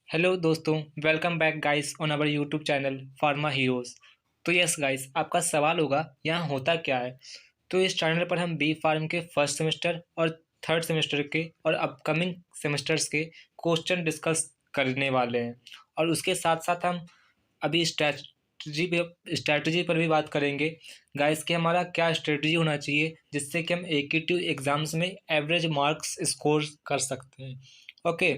Hello दोस्तों, welcome back guys on our YouTube channel Pharma Heroes. तो yes guys, आपका सवाल होगा यहाँ होता क्या है। तो इस चैनल पर हम बी फार्म के फर्स्ट सेमेस्टर और थर्ड सेमेस्टर के और अपकमिंग सेमेस्टर्स के क्वेश्चन डिस्कस करने वाले हैं। और उसके साथ साथ हम अभी स्ट्रैटेजी पर भी बात करेंगे गाइस कि हमारा क्या स्ट्रेटजी होना चाहिए जिससे कि हम AQ2 एग्ज़ाम्स में एवरेज मार्क्स स्कोर कर सकते हैं। ओके,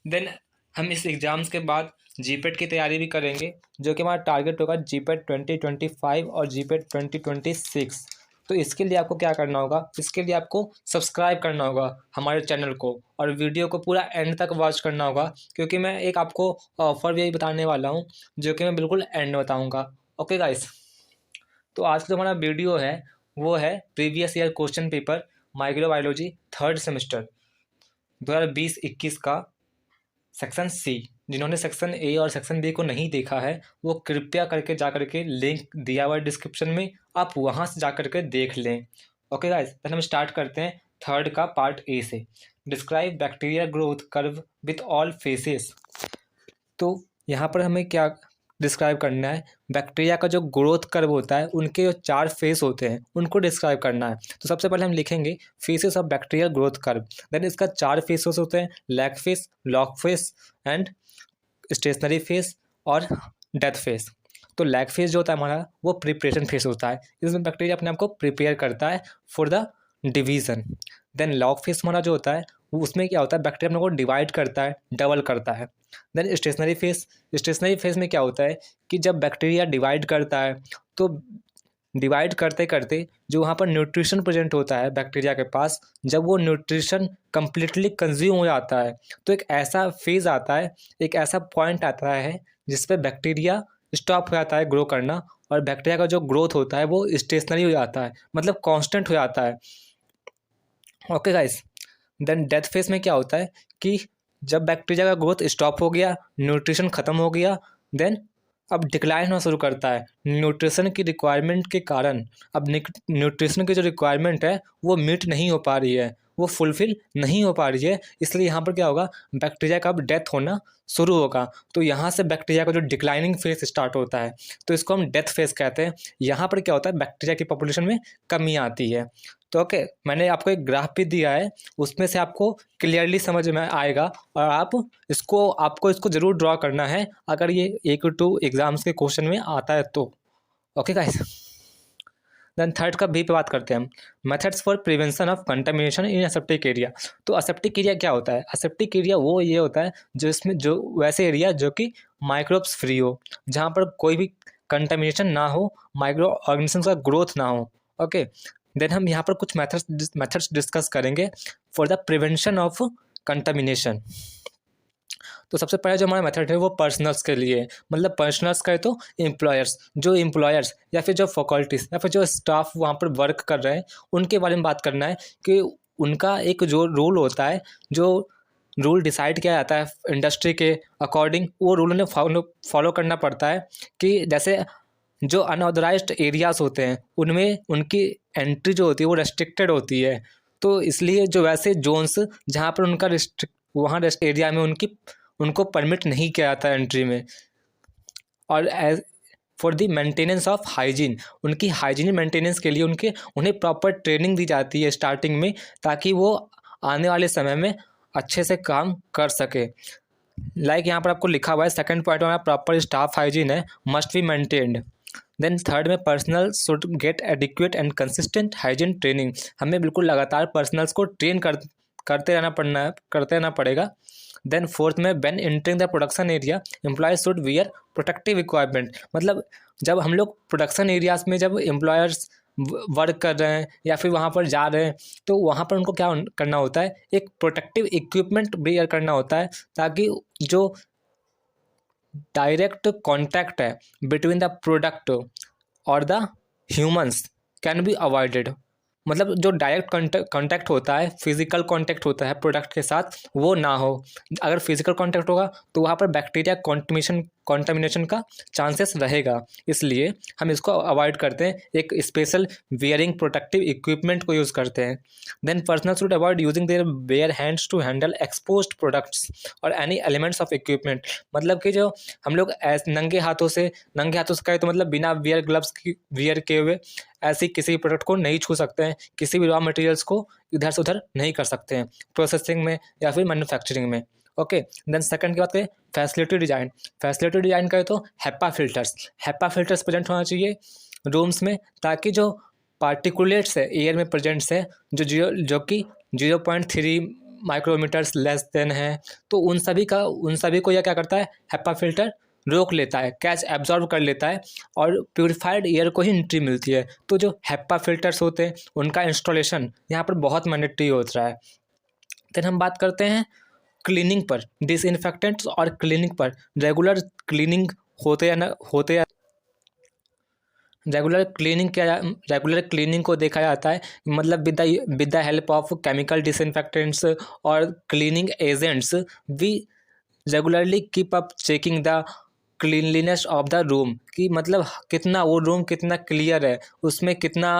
देन हम इस एग्ज़ाम्स के बाद जीपेट की तैयारी भी करेंगे, जो कि हमारा टारगेट होगा जीपेट 2025 और जीपेट 2026। तो इसके लिए आपको क्या करना होगा, इसके लिए आपको सब्सक्राइब करना होगा हमारे चैनल को और वीडियो को पूरा एंड तक वॉच करना होगा, क्योंकि मैं एक आपको ऑफर भी बताने वाला हूँ जो कि मैं बिल्कुल एंड में बताऊँगा। ओके गाइस, तो आज का जो हमारा वीडियो है वो है previous year question paper microbiology third semester 2020-21 का सेक्शन सी। जिन्होंने सेक्शन ए और सेक्शन बी को नहीं देखा है वो कृपया करके जा करके लिंक दिया हुआ है डिस्क्रिप्शन में, आप वहाँ से जा करके देख लें। ओके गाइस, पहले हम स्टार्ट करते हैं थर्ड का पार्ट ए से। Describe bacteria growth curve with all faces. तो यहाँ पर हमें क्या डिस्क्राइब करना है, बैक्टीरिया का जो ग्रोथ कर्व होता है उनके जो 4 फेस होते हैं उनको डिस्क्राइब करना है। तो सबसे पहले हम लिखेंगे phases of bacterial growth curve. Then इसका 4 फेसेस होते हैं, lag phase, log phase and stationary phase और डेथ फेस। तो लैग फेस जो होता है हमारा वो प्रिपरेशन फेस होता है, इसमें बैक्टीरिया अपने आप को प्रिपेयर करता है for the division. Then log phase हमारा जो होता है वो उसमें क्या होता है, बैक्टीरिया अपने को डिवाइड करता है, डबल करता है। देन स्टेशनरी फेस में क्या होता है कि जब बैक्टीरिया डिवाइड करता है तो डिवाइड करते करते जो वहाँ पर न्यूट्रिशन प्रेजेंट होता है बैक्टीरिया के पास, जब वो न्यूट्रिशन कंप्लीटली कंज्यूम हो जाता है तो एक ऐसा फेज़ आता है, एक ऐसा पॉइंट आता है जिस पे बैक्टीरिया स्टॉप हो जाता है ग्रो करना और बैक्टीरिया का जो ग्रोथ होता है वो स्टेशनरी हो जाता है, मतलब कांस्टेंट हो जाता है। Okay guys, then death phase में क्या होता है कि जब बैक्टीरिया का ग्रोथ स्टॉप हो गया, न्यूट्रिशन ख़त्म हो गया, देन अब डिक्लाइन होना शुरू करता है न्यूट्रिशन की रिक्वायरमेंट के कारण। अब न्यूट्रिशन की जो रिक्वायरमेंट है वो मीट नहीं हो पा रही है, वो फुलफिल नहीं हो पा रही है, इसलिए यहाँ पर क्या होगा, बैक्टीरिया का अब डेथ होना शुरू होगा। तो यहाँ से बैक्टीरिया का जो डिक्लाइनिंग फेज स्टार्ट होता है तो इसको हम डेथ फेज कहते हैं। यहाँ पर क्या होता है, बैक्टीरिया की पॉपुलेशन में कमी आती है। तो ओके, मैंने आपको एक ग्राफ भी दिया है, उसमें से आपको क्लियरली समझ में आएगा और आपको इसको ज़रूर ड्रॉ करना है अगर ये AQ2 एग्ज़ाम्स के क्वेश्चन में आता है तो। ओके गाइस, देन थर्ड का बी पे बात करते हैं हम, methods for prevention of contamination in aseptic area. तो असेप्टिक एरिया क्या होता है, असेप्टिक एरिया वो ये होता है जो इसमें जो वैसे एरिया जो कि माइक्रोब्स फ्री हो, जहाँ पर कोई भी कंटामिनेशन ना हो, माइक्रो ऑर्गेनिजम्स का ग्रोथ ना हो। ओके, देन हम यहाँ पर कुछ मेथड्स डिस्कस करेंगे for the prevention of contamination. तो सबसे पहले जो हमारा मेथड है वो पर्सनल्स के लिए है, मतलब पर्सनल्स कहे तो एम्प्लॉयर्स या फिर जो फैकल्टीज या फिर जो स्टाफ वहाँ पर वर्क कर रहे हैं उनके बारे में बात करना है कि उनका एक जो रूल होता है, जो रूल डिसाइड किया जाता है इंडस्ट्री के अकॉर्डिंग, वो रूल उन्हें फॉलो करना पड़ता है। कि जैसे जो अनऑथराइज्ड एरियाज़ होते हैं उनमें उनकी एंट्री जो होती है वो रेस्ट्रिक्टेड होती है। तो इसलिए जो वैसे जोन्स जहाँ पर उनका वहाँ एरिया में उनको परमिट नहीं किया जाता एंट्री में। और as for the maintenance of hygiene, उनकी हाइजीन मेंटेनेंस के लिए उन्हें प्रॉपर ट्रेनिंग दी जाती है स्टार्टिंग में, ताकि वो आने वाले समय में अच्छे से काम कर सके। लाइक यहाँ पर आपको लिखा हुआ है सेकंड पॉइंट में प्रॉपर स्टाफ हाइजीन है, must be maintained. Then third में personnel should get adequate and consistent hygiene training. हमें बिल्कुल लगातार पर्सनल्स को ट्रेन करते रहना पड़ेगा। देन फोर्थ में when entering the production area employees should wear protective equipment. मतलब जब हम लोग प्रोडक्शन एरियाज में जब एम्प्लॉयर्स वर्क कर रहे हैं या फिर वहाँ पर जा रहे हैं तो वहाँ पर उनको क्या करना होता है, एक प्रोटेक्टिव इक्विपमेंट वियर करना होता है, ताकि जो डायरेक्ट कॉन्टैक्ट है बिटवीन द प्रोडक्ट और the humans can be avoided. मतलब जो डायरेक्ट कांटेक्ट होता है, फिजिकल कांटेक्ट होता है प्रोडक्ट के साथ, वो ना हो। अगर फिजिकल कांटेक्ट होगा तो वहाँ पर बैक्टीरिया कॉन्टामिनेशन का चांसेस रहेगा, इसलिए हम इसको अवॉइड करते हैं, एक स्पेशल वियरिंग प्रोटेक्टिव इक्विपमेंट को यूज़ करते हैं। Then personal should avoid using their bare hands to handle exposed products और एनी एलिमेंट्स ऑफ इक्विपमेंट। मतलब कि जो हम लोग नंगे हाथों से करें तो मतलब बिना वियर ग्लव्स की वियर किए हुए ऐसी किसी प्रोडक्ट को नहीं छू सकते हैं, किसी भी रॉ मटेरियल्स को इधर से उधर नहीं कर सकते हैं प्रोसेसिंग में या फिर मैन्युफैक्चरिंग में। ओके, देन सेकंड की बात करें फैसिलिटी डिजाइन। फैसिलिटी डिजाइन करें तो हेपा फिल्टर्स प्रेजेंट होना चाहिए रूम्स में, ताकि जो पार्टिकुलेट्स है एयर में प्रेजेंट्स है जो कि 0.3 माइक्रोमीटर्स लेस देन है, तो उन सभी को यह क्या करता है, हेपा फिल्टर रोक लेता है, कैच एब्जॉर्ब कर लेता है और प्योरीफाइड एयर को ही एंट्री मिलती है। तो जो हेपा फिल्टर्स होते हैं उनका इंस्टॉलेशन यहाँ पर बहुत मैंडेटरी होता है। फिर हम बात करते हैं क्लीनिंग पर, डिसइंफेक्टेंट्स और क्लीनिंग पर। रेगुलर क्लीनिंग रेगुलर क्लीनिंग को देखा जाता है, मतलब with the help of chemical disinfectants और cleaning agents we regularly keep up checking the cleanliness of the room, कि मतलब कितना वो रूम कितना क्लियर है, उसमें कितना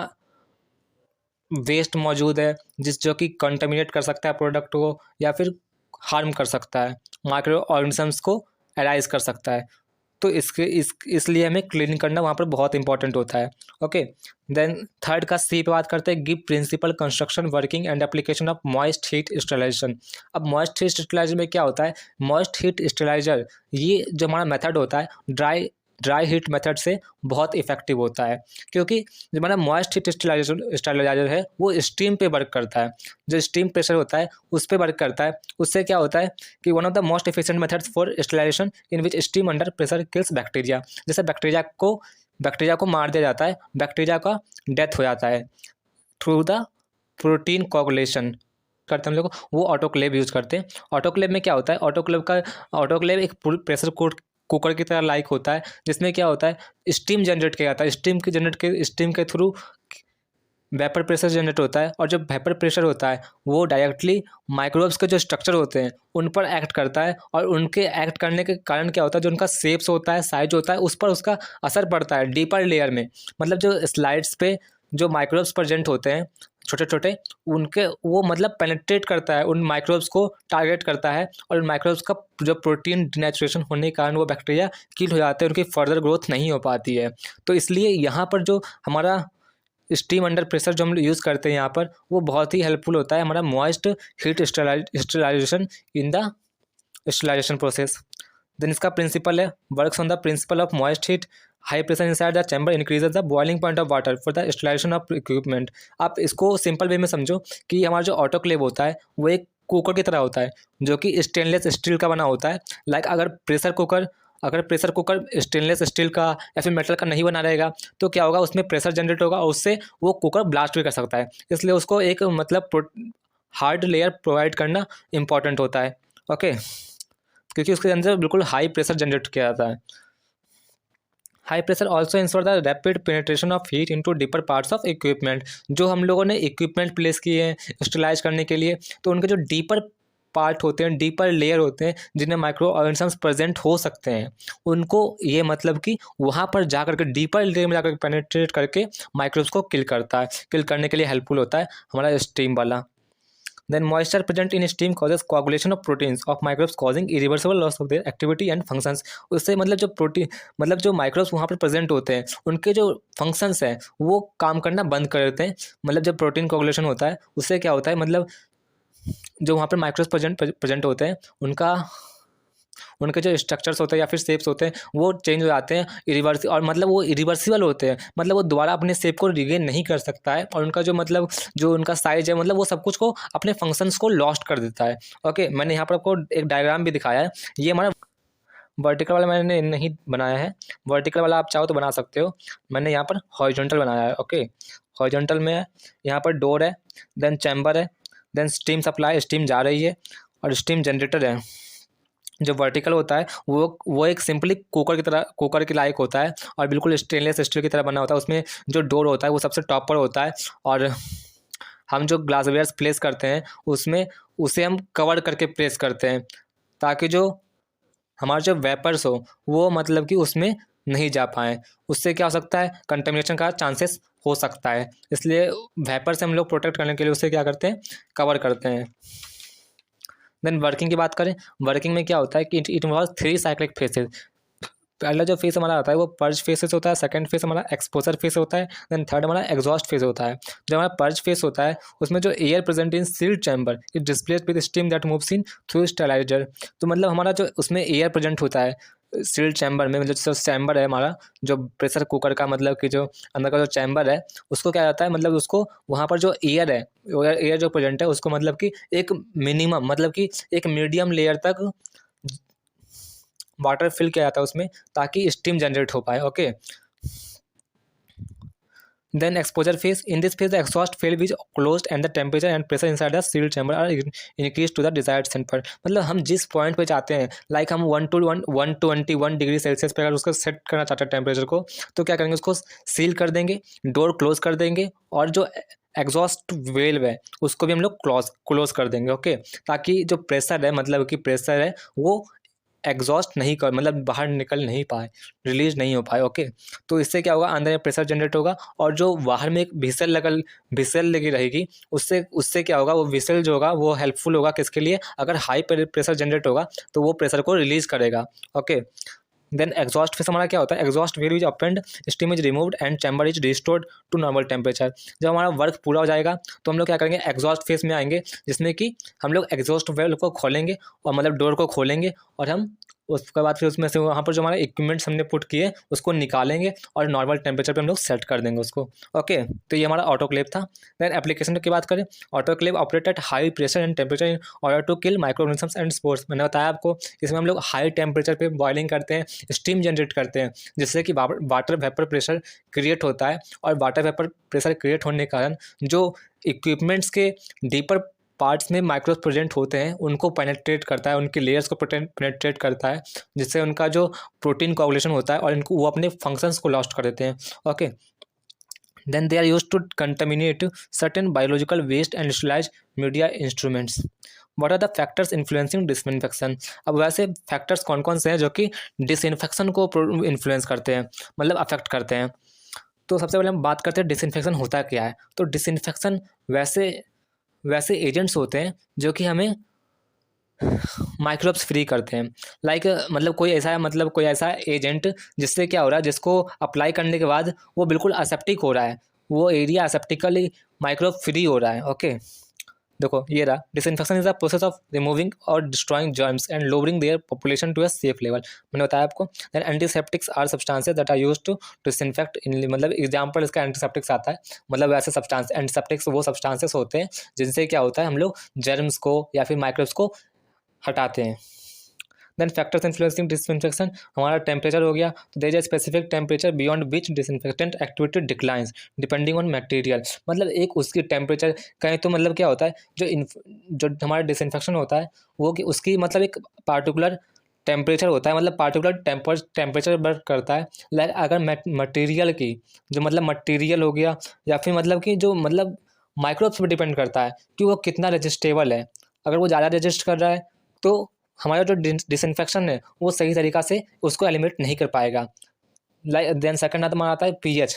वेस्ट मौजूद है जो कि कंटामिनेट कर सकता है प्रोडक्ट को या फिर हार्म कर सकता है, माइक्रो ऑर्गेनिजम्स को एराइज कर सकता है। तो इसलिए हमें क्लीनिंग करना वहाँ पर बहुत इंपॉर्टेंट होता है। ओके, देन थर्ड का सी पे बात करते हैं, give principle construction working and application of moist heat sterilization. अब मॉइस्ट हीट स्टेरिलाइजर में क्या होता है, मॉइस्ट हीट स्टेरिलाइजर ये जो हमारा मेथड होता है ड्राई हीट मेथड से बहुत इफेक्टिव होता है, क्योंकि जो हमारा मॉइस्ट हीट स्टेरिलाइजर है वो स्टीम पे वर्क करता है, जो स्टीम प्रेशर होता है उस पर वर्क करता है। उससे क्या होता है कि one of the most efficient methods for sterilization in which steam under pressure kills bacteria. जैसे बैक्टीरिया को मार दिया जाता है, बैक्टीरिया का डेथ हो जाता है थ्रू द प्रोटीन कोगुलेशन करते हैं हम लोग, वो ऑटोक्लेव यूज़ करते हैं। ऑटोक्लेव में क्या होता है, ऑटोक्लेव एक प्रेशर कुकर की तरह लाइक होता है, जिसमें क्या होता है स्टीम जनरेट किया जाता है, स्टीम के थ्रू वेपर प्रेशर जनरेट होता है, और जो वेपर प्रेशर होता है वो डायरेक्टली माइक्रोब्स के जो स्ट्रक्चर होते हैं उन पर एक्ट करता है, और उनके एक्ट करने के कारण क्या होता है, जो उनका शेप्स होता है, साइज होता है, उस पर उसका असर पड़ता है डीपर लेयर में। मतलब जो स्लाइड्स पे जो माइक्रोब्स प्रेजेंट होते हैं छोटे छोटे, उनके वो मतलब पेनिट्रेट करता है, उन माइक्रोब्स को टारगेट करता है, और उन माइक्रोब्स का जो प्रोटीन डिनेचुरेशन होने के कारण वो बैक्टीरिया किल हो जाते हैं, उनकी फर्दर ग्रोथ नहीं हो पाती है। तो इसलिए यहाँ पर जो हमारा स्टीम अंडर प्रेशर जो हम यूज़ करते हैं यहाँ पर, वो बहुत ही हेल्पफुल होता है हमारा moist heat sterilization in the sterilization process. Then इसका प्रिंसिपल है, works on the principle of moist heat high pressure inside the chamber increases the boiling point of water for the sterilization of equipment. आप इसको simple way में समझो कि हमारा जो autoclave होता है वो एक कुकर की तरह होता है, जो कि स्टेनलेस स्टील का बना होता है। लाइक अगर प्रेशर कुकर स्टेनलेस स्टील का या फिर मेटल का नहीं बना रहेगा तो क्या होगा, उसमें प्रेशर जनरेट होगा और उससे वो कुकर ब्लास्ट भी कर सकता है। इसलिए उसको एक मतलब हार्ड लेयर प्रोवाइड करना इंपॉर्टेंट होता है। ओके, क्योंकि उसके अंदर बिल्कुल हाई प्रेशर जनरेट किया जाता है। High pressure also ensure the rapid penetration of heat into deeper parts of equipment. जो हम लोगों ने इक्विपमेंट प्लेस किए हैं स्टेरिलाइज करने के लिए, तो उनके जो डीपर पार्ट होते हैं, डीपर लेयर होते हैं, जिनमें माइक्रो ऑर्गेनिजम्स प्रेजेंट हो सकते हैं, उनको ये मतलब कि वहाँ पर जा करके डीपर लेयर में जाकर पेनिट्रेट करके माइक्रोब्स को किल करने के लिए हेल्पफुल होता है हमारा स्टीम वाला। Then moisture present in steam causes coagulation of proteins of microbes causing irreversible loss of their activity and functions. उससे मतलब जो माइक्रोब्स वहाँ पर प्रेजेंट होते हैं उनके जो फंक्शंस हैं वो काम करना बंद कर देते हैं। मतलब जब प्रोटीन कोआगुलेशन होता है उससे क्या होता है, मतलब जो वहाँ पर माइक्रोब्स प्रेजेंट होते हैं उनके जो स्ट्रक्चर्स होते हैं या फिर शेप्स होते हैं वो चेंज हो जाते हैं और मतलब वो इरिवर्सिबल होते हैं, मतलब वो दोबारा अपने शेप को रिगेन नहीं कर सकता है, और उनका जो उनका साइज है मतलब वो सब कुछ को अपने फंक्शंस को लॉस्ट कर देता है। ओके, मैंने यहाँ पर आपको एक डायग्राम भी दिखाया है, ये हमारा वर्टिकल वाला मैंने नहीं बनाया है, वर्टिकल वाला आप चाहो तो बना सकते हो, मैंने यहाँ पर हॉरिजॉन्टल बनाया है। ओके, हॉरिजॉन्टल में यहाँ पर डोर है, देन चैम्बर है, देन स्टीम सप्लाई, स्टीम जा रही है, और स्टीम जनरेटर है। जो वर्टिकल होता है वो एक सिंपली कुकर के लायक होता है, और बिल्कुल स्टेनलेस स्टील की तरह बना होता है। उसमें जो डोर होता है वो सबसे टॉप पर होता है, और हम जो ग्लासवेयर्स प्लेस करते हैं उसमें उसे हम कवर करके प्लेस करते हैं, ताकि जो हमारे जो वेपर्स हो वो मतलब कि उसमें नहीं जा पाए, उससे क्या हो सकता है, कंटेमिनेशन का चांसेस हो सकता है। इसलिए वेपर से हम लोग प्रोटेक्ट करने के लिए उसे क्या करते हैं, कवर करते हैं। देन वर्किंग की बात करें, वर्किंग में क्या होता है कि इट इन्वॉल्व 3 साइक्लिक फेसेस। पहला जो फेस हमारा होता है वो पर्ज फेसेस होता है, सेकंड फेस हमारा एक्सपोजर फेस होता है, देन थर्ड हमारा एग्जॉस्ट फेस होता है। जो हमारा पर्ज फेस होता है उसमें जो air present in sealed chamber it displace with steam that moves in through steriliser. तो मतलब हमारा जो उसमें एयर प्रेजेंट होता है सील्ड चैम्बर में, मतलब जो चैम्बर है हमारा, जो प्रेशर कुकर का मतलब कि जो अंदर का जो चैम्बर है उसको क्या जाता है, मतलब उसको वहाँ पर जो एयर है, एयर जो प्रेजेंट है उसको मतलब कि एक मिनिमम मतलब कि एक मीडियम लेयर तक वाटर फिल किया जाता है उसमें, ताकि स्टीम जनरेट हो पाए। Okay, then exposure phase, in this phase the exhaust valve which closed and the temperature and pressure inside the sealed chamber are increase to the desired centre. मतलब हम जिस पॉइंट पे चाहते हैं, लाइक हम 121 degree Celsius पे अगर उसको सेट करना चाहते हैं टेम्परेचर को, तो क्या करेंगे, उसको सील कर देंगे, डोर क्लोज कर देंगे, और जो एग्जॉस्ट वेल्व है उसको भी हम लोग क्लोज कर देंगे। ओके, ताकि जो प्रेशर है, मतलब कि प्रेशर है वो एग्जॉस्ट नहीं कर, मतलब बाहर निकल नहीं पाए, रिलीज नहीं हो पाए। ओके, तो इससे क्या होगा, अंदर में प्रेशर जनरेट होगा, और जो बाहर में एक विसल लगी रहेगी, उससे उससे क्या होगा, वो विसल जो होगा वो हेल्पफुल होगा किसके लिए, अगर हाई प्रेशर जनरेट होगा तो वो प्रेशर को रिलीज करेगा। ओके, देन एग्जॉस्ट फेस हमारा क्या होता है, exhaust valve is opened, steam is removed and chamber is restored to normal temperature. जब हमारा वर्क पूरा हो जाएगा तो हम लोग क्या करेंगे, एग्जॉस्ट फेस में आएंगे, जिसमें कि हम लोग एग्जॉस्ट वेल को खोलेंगे, और मतलब डोर को खोलेंगे, और हम उसके बाद फिर उसमें से वहाँ पर जो हमारे इक्विपमेंट्स हमने पुट किए उसको निकालेंगे, और नॉर्मल टेम्परेचर पे हम लोग सेट कर देंगे उसको। ओके, तो ये हमारा ऑटोक्लेव था। देन एप्लीकेशन की बात करें, autoclave operate at high pressure and temperature in order to kill microorganisms and spores. मैंने बताया आपको, इसमें हम लोग हाई टेम्परेचर पे बॉइलिंग करते हैं, स्टीम जनरेट करते हैं, जिससे कि वाटर वेपर प्रेशर क्रिएट होता है, और वाटर वेपर प्रेशर क्रिएट होने के कारण जो इक्विपमेंट्स के डीपर पार्ट्स में माइक्रोब्स प्रेजेंट होते हैं उनको पेनेट्रेट करता है, उनकी लेयर्स को पेनेट्रेट करता है, जिससे उनका जो प्रोटीन कोagulation होता है और इनको वो अपने फंक्शंस को लॉस्ट कर देते हैं। Okay, then they are use to contaminate certain biological waste and sterilize media instruments. What are the factors influencing disinfection. अब वैसे फैक्टर्स कौन कौन से हैं जो कि डिसइंफेक्शन को इन्फ्लुएंस करते हैं, मतलब अफेक्ट करते हैं। तो सबसे पहले हम बात करते हैं डिसइंफेक्शन होता क्या है। तो डिसइंफेक्शन वैसे वैसे एजेंट्स होते हैं जो कि हमें माइक्रोब्स फ्री करते हैं। लाइक मतलब कोई ऐसा एजेंट जिससे क्या हो रहा है, जिसको अप्लाई करने के बाद वो बिल्कुल असेप्टिक हो रहा है, वो एरिया असेप्टिकली माइक्रोब फ्री हो रहा है। ओके, देखो ये रहा, disinfection is the process of removing और destroying germs and lowering their population to a safe level. मैंने बताया आपको। Then antiseptics are substances that are used to disinfect in, मतलब एग्जांपल इसका एंटीसेप्टिक्स आता है, मतलब ऐसे सब्सटेंस, एंटीसेप्टिक्स वो सब्सटेंसेस होते हैं जिनसे क्या होता है, हम लोग जर्म्स को या फिर माइक्रोब्स को हटाते हैं। देन फैक्टर्स इन्फ्लुएंसिंग डिसइंफेक्शन, हमारा टेम्परेचर हो गया, तो there is a specific temperature beyond which disinfectant activity declines depending on material. मतलब एक उसकी टेम्परेचर कहें तो मतलब क्या होता है, जो हमारा डिसइंफेक्शन होता है वो कि उसकी मतलब एक पार्टिकुलर टेम्परेचर होता है, मतलब पार्टिकुलर टेम्परेचर वर्क करता है। लाइक अगर मटेरियल की जो मतलब मटेरियल हो गया, या फिर मतलब कि जो मतलब माइक्रोब्स पर डिपेंड करता है कि वो कितना रजिस्टेबल है। अगर वो ज़्यादा रजिस्ट कर रहा है तो हमारा जो डिसइंफेक्शन है वो सही तरीक़ा से उसको एलिमिनेट नहीं कर पाएगा। लाइक देन सेकंड हमारा आता है पीएच।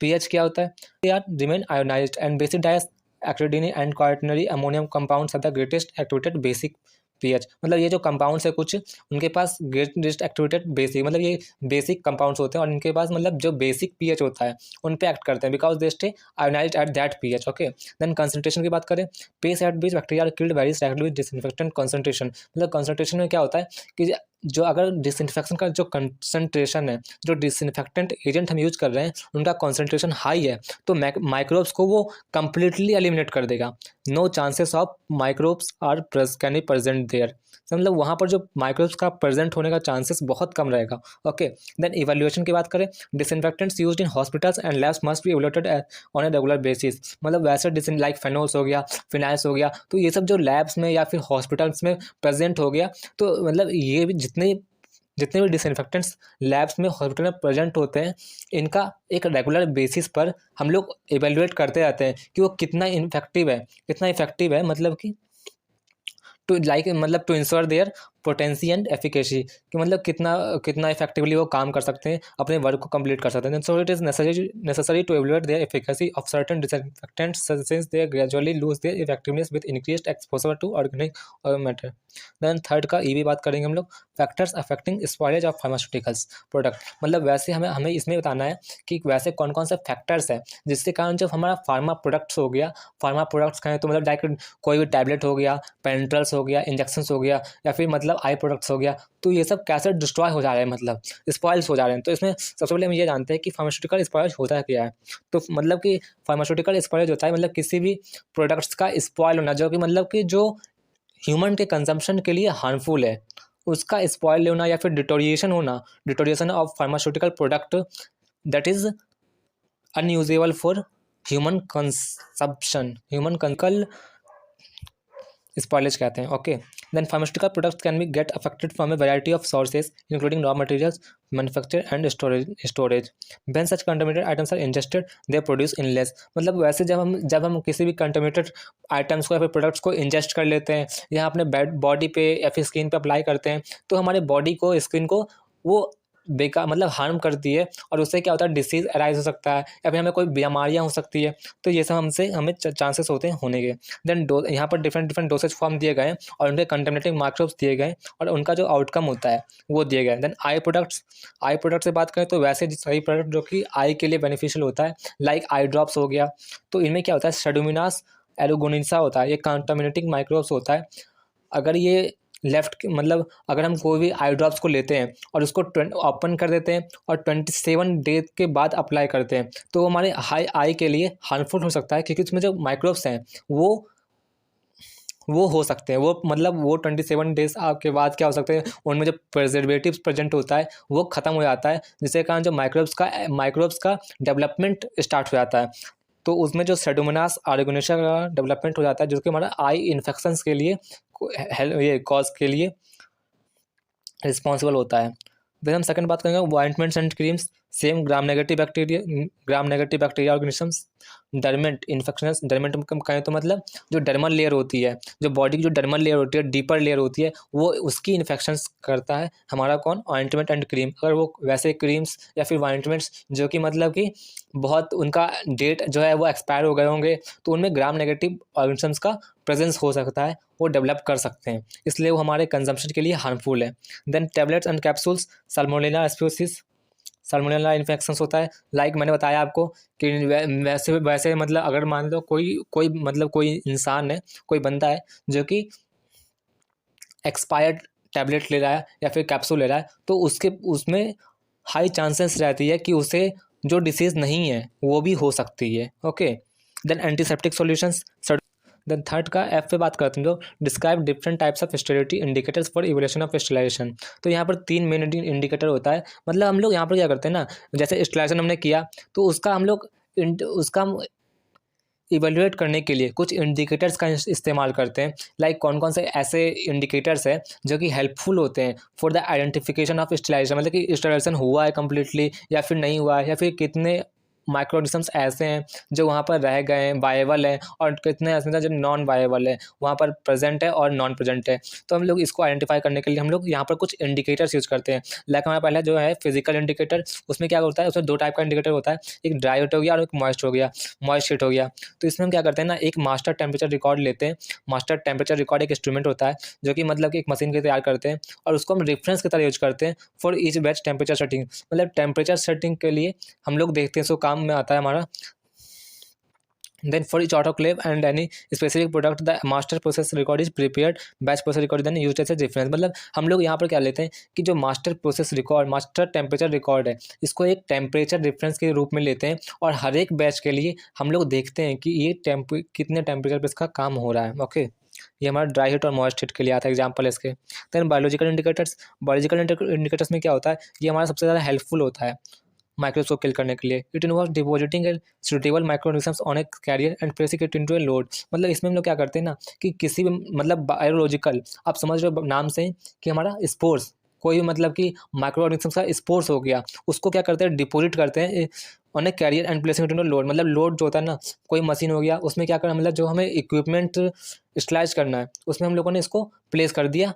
पीएच क्या होता है, they are remain ionised and basic dyes acridine and quaternary ammonium compounds are the greatest activated basic pH. मतलब ये जो कंपाउंड्स है कुछ, उनके पास ग्रेटेस्ट एक्टिवेटेड बेसिक, मतलब ये बेसिक कंपाउंड्स होते हैं, और इनके पास मतलब जो बेसिक पीएच होता है उन पे एक्ट करते हैं, because they stay ionized at that pH. Okay, then concentration की बात करें, pace at which bacteria are killed varies rapidly with disinfectant concentration. मतलब कंसंट्रेशन में क्या होता है कि जो अगर डिसइंफेक्शन का जो कंसंट्रेशन है, जो डिसइंफेक्टेंट एजेंट हम यूज कर रहे हैं उनका कंसंट्रेशन हाई है, तो माइक्रोब्स को वो कंप्लीटली एलिमिनेट कर देगा। No chances of microbes are can be present there, मतलब वहाँ पर जो माइक्रोब्स का प्रेजेंट होने का चांसेस बहुत कम रहेगा। ओके, देन इवैल्यूएशन की बात करें, disinfectants used in hospitals and labs must be evaluated on a regular basis. मतलब वैसे लाइक फेनोल्स हो गया, फिनाइल्स हो गया, तो ये सब जो लैब्स में या फिर हॉस्पिटल्स में प्रेजेंट हो गया, तो मतलब ये भी जितने भी डिसइंफेक्टेंट्स लैब्स में हॉस्पिटल में प्रेजेंट होते हैं, इनका एक रेगुलर बेसिस पर हम लोग इवेल्युएट करते रहते हैं कि वो कितना इफेक्टिव है, मतलब कि टू लाइक मतलब to ensure their potency and efficacy, कि मतलब कितना कितना इफेक्टिवली वो काम कर सकते हैं, अपने वर्क को कंप्लीट कर सकते हैं. So it is necessary to evaluate their efficacy of certain disinfectants since they gradually lose their effectiveness with increased exposure to organic matter. Then third का ये भी बात करेंगे हम लोग, factors affecting spoilage of pharmaceuticals product. मतलब वैसे हमें हमें इसमें बताना है कि वैसे कौन कौन से फैक्टर्स हैं जिसके कारण जब हमारा फार्मा प्रोडक्ट्स हो गया, फार्मा प्रोडक्ट्स कहें तो मतलब डायरेक्ट कोई भी टैबलेट हो गया, पेंट्रल्स हो गया, इंजेक्शंस हो गया, या फिर मतलब आई प्रोडक्ट्स हो गया, तो ये सब कैसे डिस्ट्रॉय हो जा रहे हैं, मतलब स्पॉइल्स हो जा रहे हैं. तो इसमें सबसे पहले हम ये जानते हैं कि फार्मास्यूटिकल स्पॉइल्स होता है क्या है. तो मतलब कि फार्मास्यूटिकल स्पॉइल्स होता है मतलब किसी भी प्रोडक्ट्स का स्पॉइल होना, जो कि मतलब कि जो ह्यूमन के कंजम्पशन के लिए हार्मफुल है, उसका स्पॉइल होना या फिर डिटोरिएशन होना, deterioration of pharmaceutical product that is unusable for human consumption, human कंकल स्पॉइलेज कहते हैं. Okay, then pharmaceutical products can be get affected from a variety of sources including raw materials manufacture and storage. When such contaminated items are ingested they produce इनलेस. मतलब वैसे जब हम किसी भी कंटामिनेटेड आइटम्स को या फिर प्रोडक्ट्स को इंजेस्ट कर लेते हैं या अपने बॉडी पे या फिर स्किन पे अप्लाई करते हैं, तो हमारे बॉडी को, स्किन को वो बेकार मतलब हार्म करती है, और उससे क्या होता है, डिसीज़ अराइज हो सकता है या फिर हमें कोई बीमारियाँ हो सकती है. तो ये सब हमें चांसेस होते हैं होने के. देन यहाँ पर डिफरेंट डोसेज फॉर्म दिए गए हैं और उनके कंटेमिनेटिंग माइक्रोब्स दिए गए और उनका जो आउटकम होता है वो दिए गए. देन आई प्रोडक्ट से बात करें तो वैसे सही प्रोडक्ट जो कि आई के लिए बेनिफिशियल होता है, लाइक आई ड्रॉप्स हो गया. तो इनमें क्या होता है, स्यूडोमोनास एलुमिनोसा होता है, ये कंटामिनेटिंग माइक्रोब्स होता है. अगर ये मतलब अगर हम कोई भी आई ड्रॉप्स को लेते हैं और उसको ओपन कर देते हैं और 27 डेज के बाद अप्लाई करते हैं, तो वो हमारे आई के लिए हार्मफुल हो सकता है, क्योंकि उसमें जो माइक्रोब्स हैं वो हो सकते हैं, वो मतलब वो 27 डेज के बाद क्या हो सकते हैं, उनमें जो प्रिजर्वेटिव्स प्रेजेंट होता है वो ख़त्म हो जाता है, जिसके कारण जो माइक्रोब्स का डेवलपमेंट स्टार्ट हो जाता है. तो उसमें जो सेडोमोनास ऑर्गेनेशा का डेवलपमेंट हो जाता है, जो कि हमारा आई इन्फेक्शंस के लिए ये कॉज के लिए रिस्पॉन्सिबल होता है. देन हम सेकंड बात करेंगे ointments and creams. Same gram negative bacteria organisms. Dormant infections. Dormant कहें तो मतलब जो डर्मल लेयर होती है, जो बॉडी की जो डर्मल लेयर होती है, डीपर लेयर होती है, वो उसकी इन्फेक्शंस करता है हमारा कौन, ऑइंटमेंट एंड क्रीम. अगर वो वैसे क्रीम्स या फिर ऑइंटमेंट्स जो कि मतलब कि बहुत उनका डेट जो है वो एक्सपायर हो गए होंगे, तो उनमें ग्राम नेगेटिव ऑर्गेनिजम्स का प्रेजेंस हो सकता है, वो डेवलप कर सकते हैं, इसलिए वो हमारे कंजम्पशन के लिए हार्मफुल है. Then tablets and capsules. Salmonella species. Salmonella infections होता है, लाइक मैंने बताया आपको कि वैसे मतलब अगर मान लो कोई इंसान है, कोई बंदा है जो कि एक्सपायर्ड टैबलेट ले रहा है या फिर कैप्सूल ले रहा है, तो उसमें हाई चांसेस रहती है कि उसे जो डिसीज़ नहीं है वो भी हो सकती है. Okay, then antiseptic solutions. Then third का एफ पे बात करते हैं, जो describe different types of sterility indicators for evolution of sterilization. तो यहाँ पर 3 मेन इंडिकेटर होता है. मतलब हम लोग यहाँ पर क्या करते हैं ना, जैसे स्टेरिलाइजेशन हमने किया तो उसका हम इवेल्युएट करने के लिए कुछ इंडिकेटर्स का इस्तेमाल करते हैं. लाइक कौन कौन से ऐसे इंडिकेटर्स हैं जो कि हेल्पफुल होते हैं for the identification of sterilization, मतलब कि स्टेरिलाइजेशन हुआ है कम्प्लीटली या फिर नहीं हुआ है, या फिर कितने माइक्रोऑर्गेनिजम्स ऐसे हैं जो वहाँ पर रह गए हैं, वायबल हैं, और कितने ऐसे हैं जो नॉन वायबल है, वहाँ पर प्रेजेंट है और नॉन प्रेजेंट है. तो हम लोग इसको आइडेंटिफाई करने के लिए हम लोग यहाँ पर कुछ इंडिकेटर्स यूज़ करते हैं. लाइक हमारा पहला जो है फिजिकल इंडिकेटर, उसमें क्या होता है, उसमें 2 टाइप का इंडिकेटर होता है, एक ड्राई हीट हो गया और एक मॉइस्ट हीट हो गया. तो इसमें हम क्या करते हैं ना, एक मास्टर टेम्परेचर रिकॉर्ड लेते हैं. मास्टर टेम्परेचर रिकॉर्ड एक इंस्ट्रूमेंट होता है जो कि मतलब कि एक मशीन के तैयार करते हैं, और उसको हम रेफरेंस की तरह यूज करते हैं for each batch temperature setting. मतलब टेम्परेचर सेटिंग के लिए हम लोग देखते हैं, सो काम में आता है हमारा. Then for each autoclave and any specific product the master process record is prepared, batch process record then used as a reference. मतलब हम लोग यहाँ पर क्या लेते हैं कि जो master process record, master temperature record है, इसको एक टेम्परेचर रेफरेंस के रूप में लेते हैं, और हर एक बैच के लिए हम लोग देखते हैं कि ये कितने टेम्परेचर पर इसका काम हो रहा है. ओके, ये हमारा ड्राई हीट और मॉइस्ट हीट के लिए आता है एग्जाम्पल इसके. देन बायोलॉजिकल इंडिकेटर्स में क्या होता है, ये हमारा सबसे ज़्यादा हेल्पफुल होता है माइक्रोब्स को किल करने के लिए. It involve depositing a suitable microorganisms on a carrier and placing it into a load. मतलब इसमें हम लोग क्या करते हैं ना कि किसी भी मतलब बायोलॉजिकल, आप समझ रहे हो नाम से कि हमारा स्पोर्स, कोई भी मतलब कि माइक्रो ऑर्गेनिजम्स का स्पोर्स हो गया, उसको क्या करते हैं, डिपॉजिट करते हैं on a carrier and placing it in load, मतलब लोड जो होता है ना, कोई मशीन हो गया उसमें क्या करना, मतलब जो हमें इक्विपमेंट स्लाइज करना है उसमें हम लोगों ने इसको प्लेस कर दिया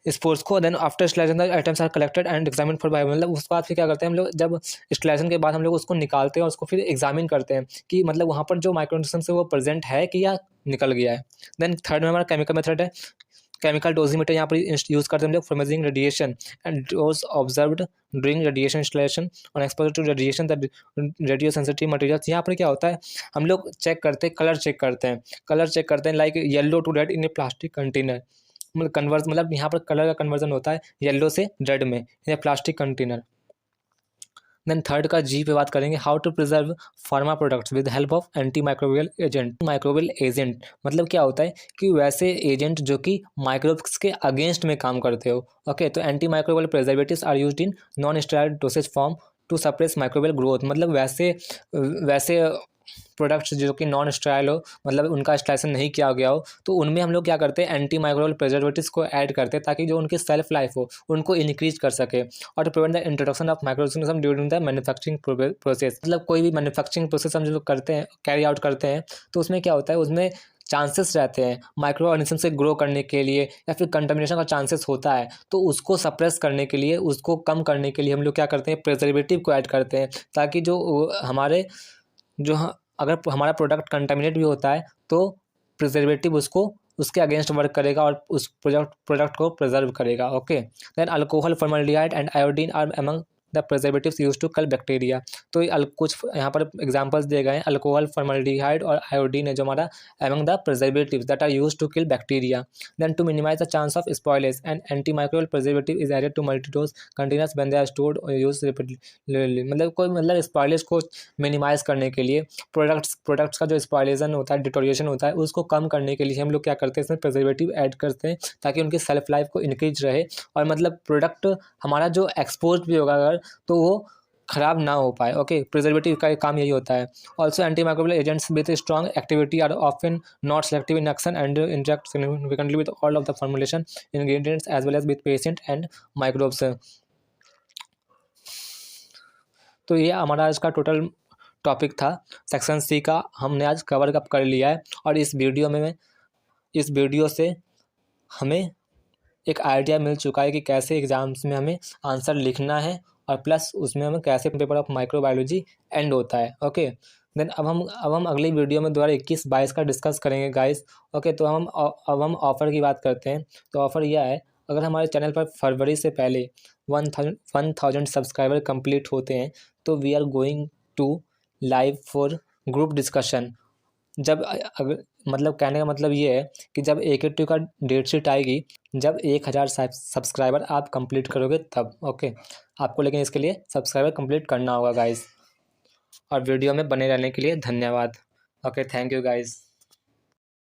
स्पोर्ट्स को। Then after sterilisation the items are collected and examine for bio, मतलब उसके बाद फिर क्या करते हैं हम लोग, जब स्लाइजन के बाद हम लोग उसको निकालते हैं और उसको फिर एग्जामिन करते हैं कि मतलब वहाँ पर जो माइक्रोन्यूट्रिएंट्स है वो प्रेजेंट है कि या निकल गया है। देन थर्ड में हमारा केमिकल मेथड है, केमिकल डोजीमीटर यहाँ पर यूज़ करते हैं हम लोग for measuring radiation and dose observed during radiation installation और exposure to radiation the radio sensitive materials. यहाँ पर क्या होता है, हम लोग चेक करते हैं, कलर चेक करते हैं like yellow to red in a plastic container, मतलब कन्वर्स, मतलब यहाँ पर कलर का कन्वर्जन होता है येलो से रेड में in a plastic container. Then third का जी पे बात करेंगे, how to preserve pharma products with help of antimicrobial agent. Microbial agent मतलब क्या होता है कि वैसे एजेंट जो कि माइक्रोब्स के अगेंस्ट में काम करते हो। ओके, तो antimicrobial preservatives are used in non steroid dosage form to suppress microbial growth, मतलब वैसे प्रोडक्ट्स जो कि नॉन स्टेराइल हो, मतलब उनका स्टेरिलाइजेशन नहीं किया गया हो, तो उनमें हम लोग क्या करते हैं, एंटी माइक्रोबियल प्रिजर्वेटिव्स को ऐड करते हैं ताकि जो उनकी सेल्फ लाइफ हो उनको इंक्रीज कर सके और to prevent the introduction of microorganism during the manufacturing process. मतलब कोई भी मैन्युफैक्चरिंग प्रोसेस हम जो करते हैं, कैरी आउट करते हैं, तो उसमें क्या होता है, उसमें चांसेस रहते हैं माइक्रो ऑर्गेनिज्म से ग्रो करने के लिए या फिर कंटामिनेशन का चांसेस होता है, तो उसको सप्रेस करने के लिए, उसको कम करने के लिए हम लोग क्या करते हैं, प्रिजर्वेटिव को ऐड करते हैं ताकि जो हमारे जो अगर हमारा प्रोडक्ट कंटामिनेट भी होता है तो प्रिजर्वेटिव उसको उसके अगेंस्ट वर्क करेगा और उस प्रोडक्ट को प्रिजर्व करेगा। Okay, then alcohol, formaldehyde and iodine are among the preservatives use to kill bacteria. तो कुछ यहाँ पर एग्जांपल्स दिए गए हैं, अल्कोहल, फॉर्मल्डिहाइड और आयोडीन है जो हमारा among the preservatives that are use to kill bacteria. Then to minimise the chance of spoilage and antimicrobial preservative is added to multidose containers when they are stored और use repeatedly, मतलब spoilage को minimise करने के लिए, products का जो स्पॉयलेशन होता है, डिटोरिएशन होता है, उसको कम करने के लिए हम लोग क्या करते हैं, इसमें प्रिजर्वेटिव ऐड करते हैं ताकि उनकी सेल्फ लाइफ को इंक्रीज रहे और मतलब प्रोडक्ट हमारा जो एक्सपोज भी होगा अगर, तो वो खराब ना हो पाए। ओके, प्रिजर्वेटिव का काम यही होता है। Also antimicrobial agents with strong activity are often not selective in action and interact significantly with all of the formulation ingredients as well as with patient and microbes. तो ये हमारा आज का टोटल टॉपिक था section C का, हमने आज cover up कर लिया है और इस वीडियो से हमें एक आइडिया मिल चुका है कि कैसे एग्जाम्स में हमें आंसर लिखना है और प्लस उसमें हमें कैसे पेपर ऑफ माइक्रोबायोलॉजी एंड होता है। ओके, देन अब हम अगली वीडियो में 2021-22 का डिस्कस करेंगे गाइस। ओके, तो अब हम ऑफ़र की बात करते हैं। तो ऑफ़र यह है, अगर हमारे चैनल पर फरवरी से पहले 1000 सब्सक्राइबर कंप्लीट होते हैं तो we are going to live for group discussion. जब अगर मतलब कहने का मतलब ये है कि जब AKTU का डेट शीट आएगी, जब 1000 सब्सक्राइबर आप कंप्लीट करोगे तब। ओके, आपको लेकिन इसके लिए सब्सक्राइबर कंप्लीट करना होगा गाइस, और वीडियो में बने रहने के लिए धन्यवाद। Okay, thank you guys.